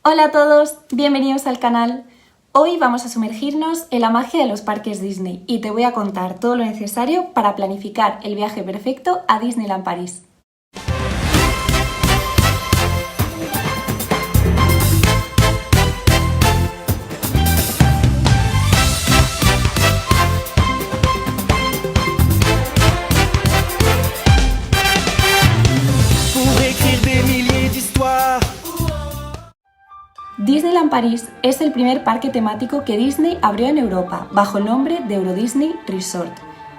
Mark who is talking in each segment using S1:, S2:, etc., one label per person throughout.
S1: Hola a todos, bienvenidos al canal. Hoy vamos a sumergirnos en la magia de los parques Disney y te voy a contar todo lo necesario para planificar el viaje perfecto a Disneyland París. Disneyland París es el primer parque temático que Disney abrió en Europa, bajo el nombre de Euro Disney Resort.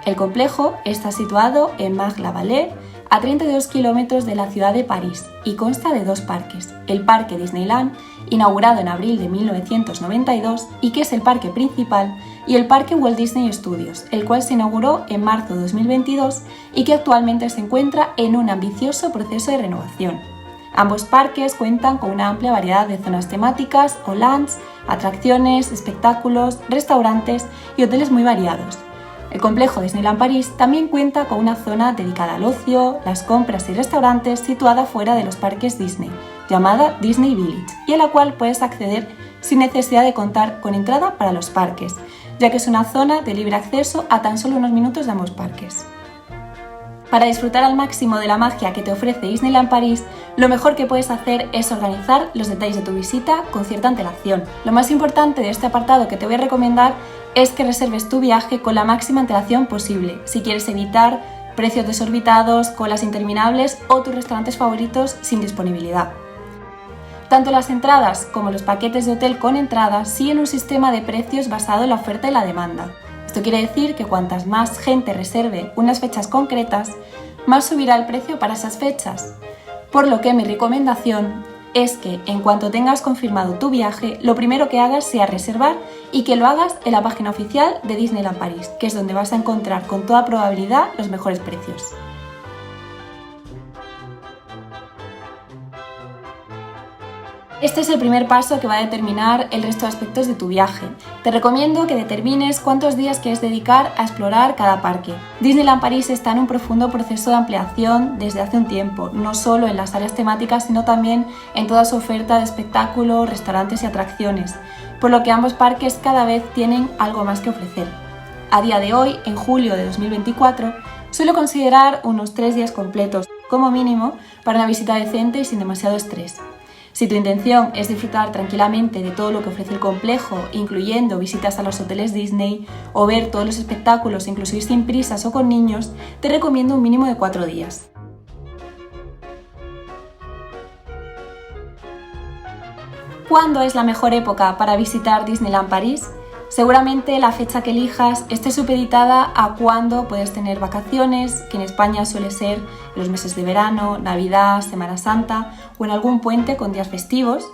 S1: El complejo está situado en Marne-la-Vallée, a 32 kilómetros de la ciudad de París, y consta de dos parques. El Parque Disneyland, inaugurado en abril de 1992 y que es el parque principal, y el Parque Walt Disney Studios, el cual se inauguró en marzo de 2022 y que actualmente se encuentra en un ambicioso proceso de renovación. Ambos parques cuentan con una amplia variedad de zonas temáticas o lands, atracciones, espectáculos, restaurantes y hoteles muy variados. El complejo Disneyland París también cuenta con una zona dedicada al ocio, las compras y restaurantes situada fuera de los parques Disney, llamada Disney Village, y a la cual puedes acceder sin necesidad de contar con entrada para los parques, ya que es una zona de libre acceso a tan solo unos minutos de ambos parques. Para disfrutar al máximo de la magia que te ofrece Disneyland París, lo mejor que puedes hacer es organizar los detalles de tu visita con cierta antelación. Lo más importante de este apartado que te voy a recomendar es que reserves tu viaje con la máxima antelación posible, si quieres evitar precios desorbitados, colas interminables o tus restaurantes favoritos sin disponibilidad. Tanto las entradas como los paquetes de hotel con entradas siguen un sistema de precios basado en la oferta y la demanda. Esto quiere decir que cuantas más gente reserve unas fechas concretas, más subirá el precio para esas fechas. Por lo que mi recomendación es que en cuanto tengas confirmado tu viaje, lo primero que hagas sea reservar y que lo hagas en la página oficial de Disneyland París, que es donde vas a encontrar con toda probabilidad los mejores precios. Este es el primer paso que va a determinar el resto de aspectos de tu viaje. Te recomiendo que determines cuántos días quieres dedicar a explorar cada parque. Disneyland París está en un profundo proceso de ampliación desde hace un tiempo, no solo en las áreas temáticas, sino también en toda su oferta de espectáculos, restaurantes y atracciones, por lo que ambos parques cada vez tienen algo más que ofrecer. A día de hoy, en julio de 2024, suelo considerar unos 3 días completos, como mínimo, para una visita decente y sin demasiado estrés. Si tu intención es disfrutar tranquilamente de todo lo que ofrece el complejo, incluyendo visitas a los hoteles Disney o ver todos los espectáculos, incluso sin prisas o con niños, te recomiendo un mínimo de 4 días. ¿Cuándo es la mejor época para visitar Disneyland París? Seguramente la fecha que elijas esté supeditada a cuándo puedes tener vacaciones, que en España suele ser en los meses de verano, Navidad, Semana Santa o en algún puente con días festivos.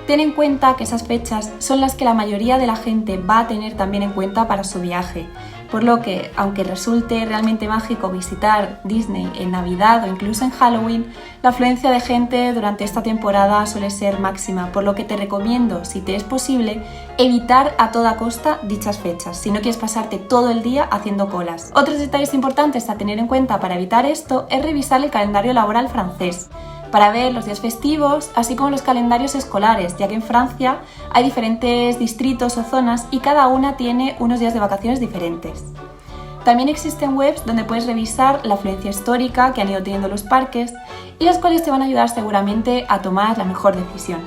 S1: Ten en cuenta que esas fechas son las que la mayoría de la gente va a tener también en cuenta para su viaje, por lo que, aunque resulte realmente mágico visitar Disney en Navidad o incluso en Halloween, la afluencia de gente durante esta temporada suele ser máxima, por lo que te recomiendo, si te es posible, evitar a toda costa dichas fechas, si no quieres pasarte todo el día haciendo colas. Otros detalles importantes a tener en cuenta para evitar esto es revisar el calendario laboral francés, para ver los días festivos, así como los calendarios escolares, ya que en Francia hay diferentes distritos o zonas y cada una tiene unos días de vacaciones diferentes. También existen webs donde puedes revisar la afluencia histórica que han ido teniendo los parques y las cuales te van a ayudar seguramente a tomar la mejor decisión.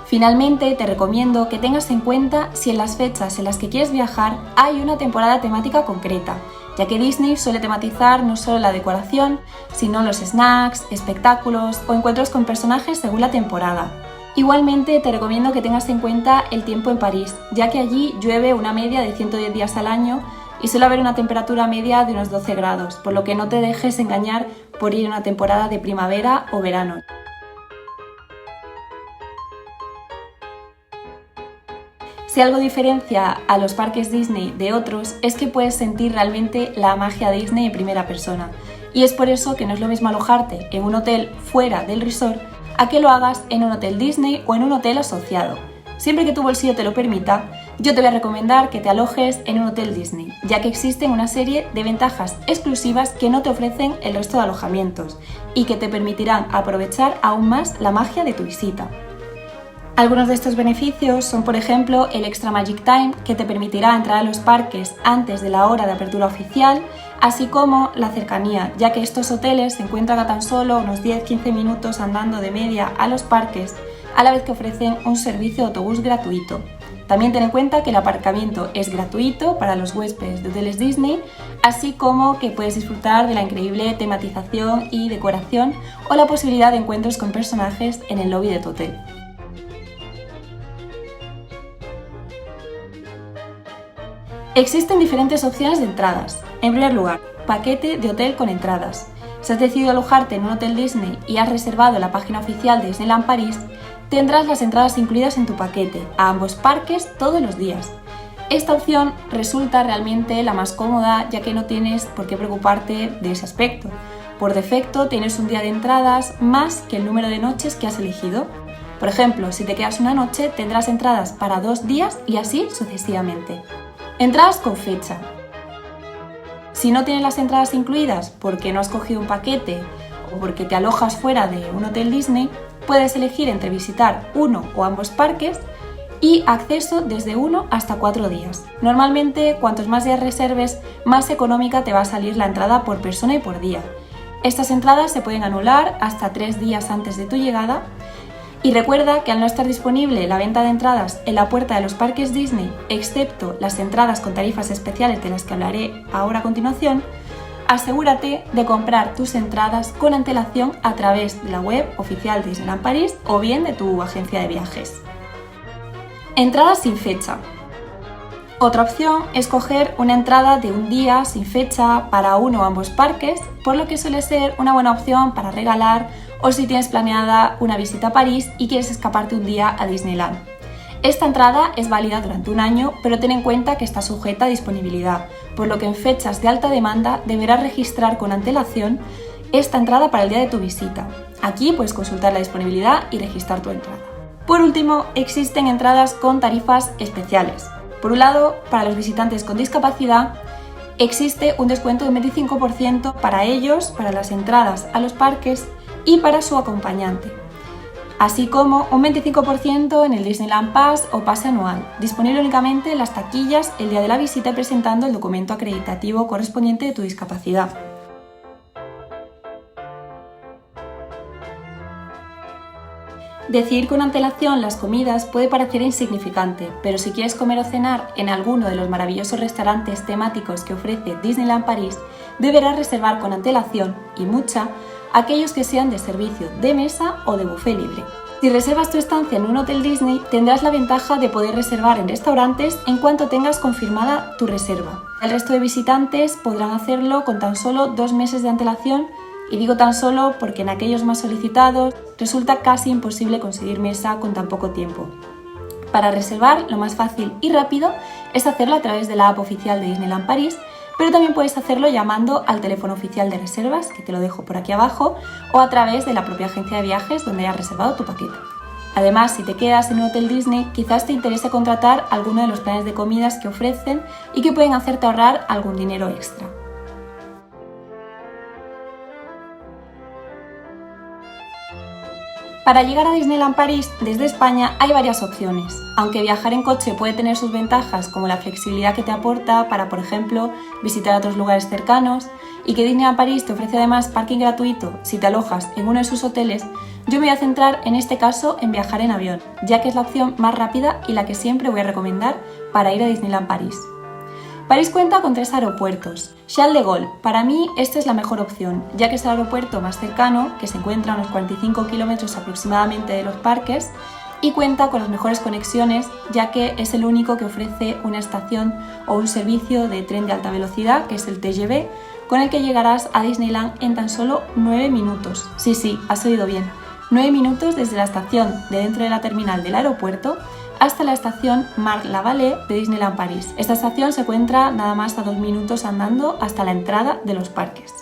S1: Finalmente, te recomiendo que tengas en cuenta si en las fechas en las que quieres viajar hay una temporada temática concreta, ya que Disney suele tematizar no solo la decoración, sino los snacks, espectáculos o encuentros con personajes según la temporada. Igualmente, te recomiendo que tengas en cuenta el tiempo en París, ya que allí llueve una media de 110 días al año y suele haber una temperatura media de unos 12 grados, por lo que no te dejes engañar por ir en una temporada de primavera o verano. Si algo diferencia a los parques Disney de otros es que puedes sentir realmente la magia Disney en primera persona. Y es por eso que no es lo mismo alojarte en un hotel fuera del resort a que lo hagas en un hotel Disney o en un hotel asociado. Siempre que tu bolsillo te lo permita, Yo te voy a recomendar que te alojes en un hotel Disney, ya que existen una serie de ventajas exclusivas que no te ofrecen el resto de alojamientos y que te permitirán aprovechar aún más la magia de tu visita. Algunos de estos beneficios son, por ejemplo, el Extra Magic Time, que te permitirá entrar a los parques antes de la hora de apertura oficial, así como la cercanía, ya que estos hoteles se encuentran a tan solo unos 10-15 minutos andando de media a los parques, a la vez que ofrecen un servicio de autobús gratuito. También ten en cuenta que el aparcamiento es gratuito para los huéspedes de hoteles Disney, así como que puedes disfrutar de la increíble tematización y decoración o la posibilidad de encuentros con personajes en el lobby de tu hotel. Existen diferentes opciones de entradas. En primer lugar, paquete de hotel con entradas. Si has decidido alojarte en un hotel Disney y has reservado la página oficial de Disneyland París, tendrás las entradas incluidas en tu paquete a ambos parques todos los días. Esta opción resulta realmente la más cómoda, ya que no tienes por qué preocuparte de ese aspecto. Por defecto tienes un día de entradas más que el número de noches que has elegido. Por ejemplo, si te quedas una noche, tendrás entradas para 2 días y así sucesivamente. Entradas con fecha. Si no tienes las entradas incluidas porque no has cogido un paquete o porque te alojas fuera de un hotel Disney, puedes elegir entre visitar uno o ambos parques y acceso desde 1 hasta 4 días. Normalmente, cuantos más días reserves, más económica te va a salir la entrada por persona y por día. Estas entradas se pueden anular hasta 3 días antes de tu llegada. Y recuerda que al no estar disponible la venta de entradas en la puerta de los parques Disney, excepto las entradas con tarifas especiales de las que hablaré ahora a continuación, asegúrate de comprar tus entradas con antelación a través de la web oficial de Disneyland París o bien de tu agencia de viajes. Entradas sin fecha. Otra opción es coger una entrada de un día sin fecha para uno o ambos parques, por lo que suele ser una buena opción para regalar o si tienes planeada una visita a París y quieres escaparte un día a Disneyland. Esta entrada es válida durante un año, pero ten en cuenta que está sujeta a disponibilidad, por lo que en fechas de alta demanda deberás registrar con antelación esta entrada para el día de tu visita. Aquí puedes consultar la disponibilidad y registrar tu entrada. Por último, existen entradas con tarifas especiales. Por un lado, para los visitantes con discapacidad, existe un descuento de un 25% para ellos, para las entradas a los parques y para su acompañante, así como un 25% en el Disneyland Pass o pase anual, disponible únicamente en las taquillas el día de la visita presentando el documento acreditativo correspondiente de tu discapacidad. Decidir con antelación las comidas puede parecer insignificante, pero si quieres comer o cenar en alguno de los maravillosos restaurantes temáticos que ofrece Disneyland París, deberás reservar con antelación, y mucha, aquellos que sean de servicio de mesa o de buffet libre. Si reservas tu estancia en un hotel Disney, tendrás la ventaja de poder reservar en restaurantes en cuanto tengas confirmada tu reserva. El resto de visitantes podrán hacerlo con tan solo 2 meses de antelación, y digo tan solo porque en aquellos más solicitados resulta casi imposible conseguir mesa con tan poco tiempo. Para reservar, lo más fácil y rápido es hacerlo a través de la app oficial de Disneyland París, pero también puedes hacerlo llamando al teléfono oficial de reservas, que te lo dejo por aquí abajo, o a través de la propia agencia de viajes donde hayas reservado tu paquete. Además, si te quedas en un hotel Disney, quizás te interese contratar alguno de los planes de comidas que ofrecen y que pueden hacerte ahorrar algún dinero extra. Para llegar a Disneyland París desde España hay varias opciones, aunque viajar en coche puede tener sus ventajas como la flexibilidad que te aporta para, por ejemplo, visitar otros lugares cercanos y que Disneyland París te ofrece además parking gratuito si te alojas en uno de sus hoteles. Yo me voy a centrar en este caso en viajar en avión, ya que es la opción más rápida y la que siempre voy a recomendar para ir a Disneyland París. París cuenta con 3 aeropuertos. Charles de Gaulle, para mí esta es la mejor opción, ya que es el aeropuerto más cercano, que se encuentra a unos 45 kilómetros aproximadamente de los parques, y cuenta con las mejores conexiones, ya que es el único que ofrece una estación o un servicio de tren de alta velocidad, que es el TGV, con el que llegarás a Disneyland en tan solo 9 minutos. Sí, has oído bien, 9 minutos desde la estación de dentro de la terminal del aeropuerto hasta la estación Marne-la-Vallée de Disneyland París. Esta estación se encuentra nada más a 2 minutos andando hasta la entrada de los parques.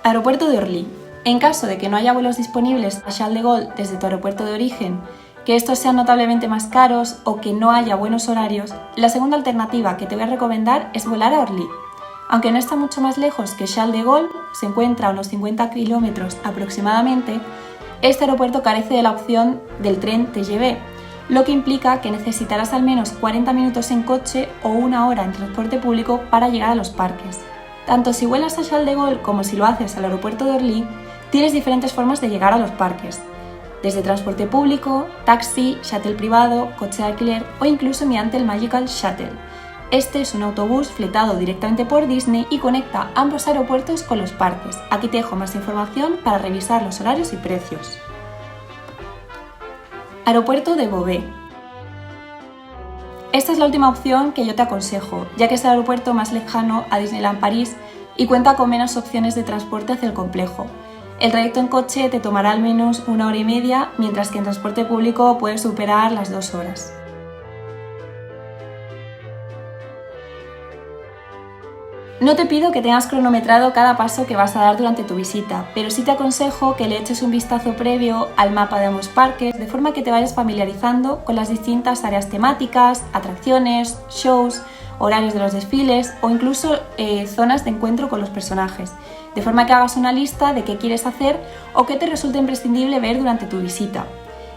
S1: Aeropuerto de Orly. En caso de que no haya vuelos disponibles a Charles de Gaulle desde tu aeropuerto de origen que estos sean notablemente más caros o que no haya buenos horarios, la segunda alternativa que te voy a recomendar es volar a Orly. Aunque no está mucho más lejos que Charles de Gaulle, se encuentra a unos 50 kilómetros aproximadamente, este aeropuerto carece de la opción del tren TGV, lo que implica que necesitarás al menos 40 minutos en coche o 1 hora en transporte público para llegar a los parques. Tanto si vuelas a Charles de Gaulle como si lo haces al aeropuerto de Orly, tienes diferentes formas de llegar a los parques, desde transporte público, taxi, shuttle privado, coche de alquiler o incluso mediante el Magical Shuttle. Este es un autobús fletado directamente por Disney y conecta ambos aeropuertos con los parques. Aquí te dejo más información para revisar los horarios y precios. Aeropuerto de Beauvais. Esta es la última opción que yo te aconsejo, ya que es el aeropuerto más lejano a Disneyland París y cuenta con menos opciones de transporte hacia el complejo. El trayecto en coche te tomará al menos 1 hora y media, mientras que en transporte público puedes superar las 2 horas. No te pido que tengas cronometrado cada paso que vas a dar durante tu visita, pero sí te aconsejo que le eches un vistazo previo al mapa de ambos parques, de forma que te vayas familiarizando con las distintas áreas temáticas, atracciones, shows, horarios de los desfiles o incluso zonas de encuentro con los personajes, de forma que hagas una lista de qué quieres hacer o qué te resulta imprescindible ver durante tu visita.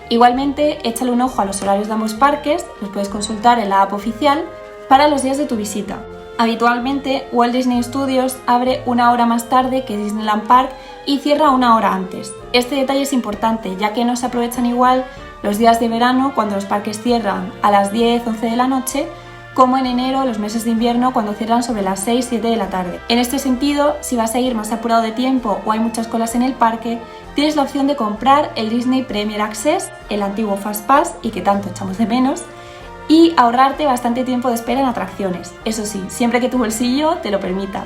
S1: Igualmente, échale un ojo a los horarios de ambos parques, los puedes consultar en la app oficial para los días de tu visita. Habitualmente, Walt Disney Studios abre 1 hora más tarde que Disneyland Park y cierra 1 hora antes. Este detalle es importante, ya que no se aprovechan igual los días de verano cuando los parques cierran a las 10-11 de la noche, como en enero los meses de invierno cuando cierran sobre las 6-7 de la tarde. En este sentido, si vas a ir más apurado de tiempo o hay muchas colas en el parque, tienes la opción de comprar el Disney Premier Access, el antiguo Fast Pass y que tanto echamos de menos, y ahorrarte bastante tiempo de espera en atracciones, eso sí, siempre que tu bolsillo te lo permita.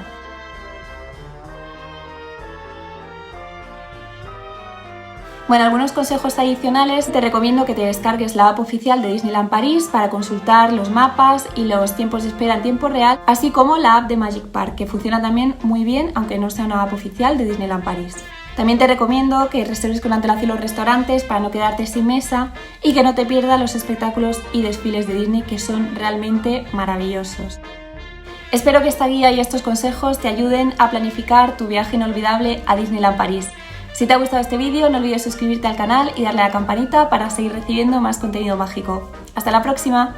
S1: Bueno, algunos consejos adicionales, te recomiendo que te descargues la app oficial de Disneyland París para consultar los mapas y los tiempos de espera en tiempo real, así como la app de Magic Park, que funciona también muy bien, aunque no sea una app oficial de Disneyland París. También te recomiendo que reserves con antelación los restaurantes para no quedarte sin mesa y que no te pierdas los espectáculos y desfiles de Disney, que son realmente maravillosos. Espero que esta guía y estos consejos te ayuden a planificar tu viaje inolvidable a Disneyland París. Si te ha gustado este vídeo, no olvides suscribirte al canal y darle a la campanita para seguir recibiendo más contenido mágico. ¡Hasta la próxima!